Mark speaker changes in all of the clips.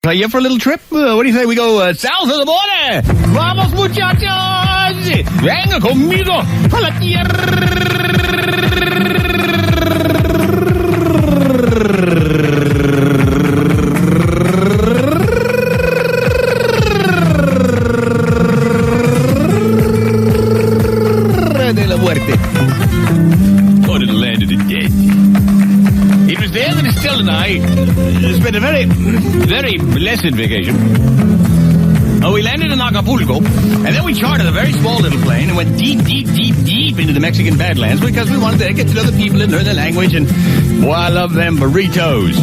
Speaker 1: Are you for a little trip? What do you say we go south of the border? Vamos, muchachos! Venga conmigo a la tierra de la muerte. Go to the land of the dead. It was there that Estelle and I spent a very, very blessed vacation. We landed in Acapulco, and then we chartered a very small little plane and went deep into the Mexican Badlands because we wanted to get to know the people and learn their language, and boy, I love them burritos.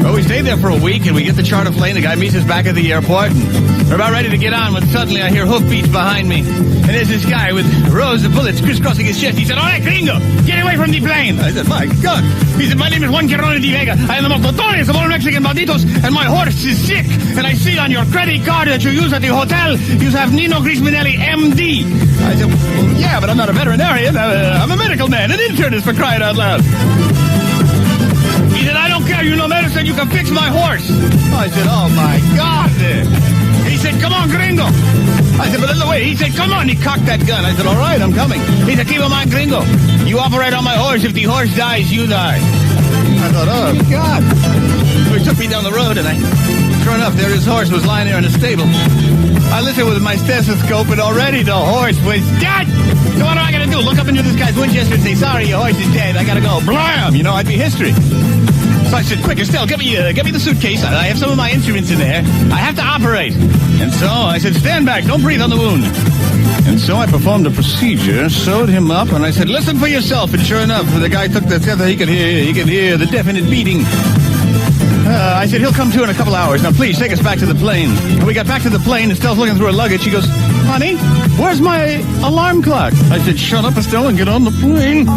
Speaker 1: Well, we stayed there for a week, and we get the charter plane. The guy meets us back at the airport, and we're about ready to get on when suddenly I hear hoofbeats behind me. And there's this guy with rows of bullets crisscrossing his chest. He said, "All right, gringo, get away from the plane." I said, "My God." He said, "My name is Juan Quirone de Vega. I am the most notorious of all Mexican banditos, and my horse is sick. And I see on your credit card that you use at the hotel, you have Nino Greaseman, MD. I said, "Well, yeah, but I'm not a veterinarian. I'm a medical man, an internist, for crying out loud." He said, "I don't care. You know medicine. You can fix my horse." I said, "Oh, my God." He said, "Come on, gringo." I said, "But in the way." He said, "Come on." He cocked that gun. I said, "All right, I'm coming." He said, "Keep in mind, gringo. You operate on my horse. If the horse dies, you die." I thought, oh, God. So he took me down the road, and sure enough, there his horse was lying there in a stable. I listened with my stethoscope, and already the horse was dead. So what am I going to do? Look up into this guy's Winchester and say, "Sorry, your horse is dead. I got to go." Blam! You know, I'd be history. So I said, "Quick, Estelle, get me the suitcase. I have some of my instruments in there. I have to operate." And so I said, "Stand back. Don't breathe on the wound." And so I performed a procedure, sewed him up, and I said, "Listen for yourself." And sure enough, the guy took the tether. He could hear the definite beating. I said, "He'll come to in a couple hours. Now, please, take us back to the plane." And we got back to the plane. Estelle's looking through her luggage. She goes, "Honey, where's my alarm clock?" I said, "Shut up, Estelle, and get on the plane."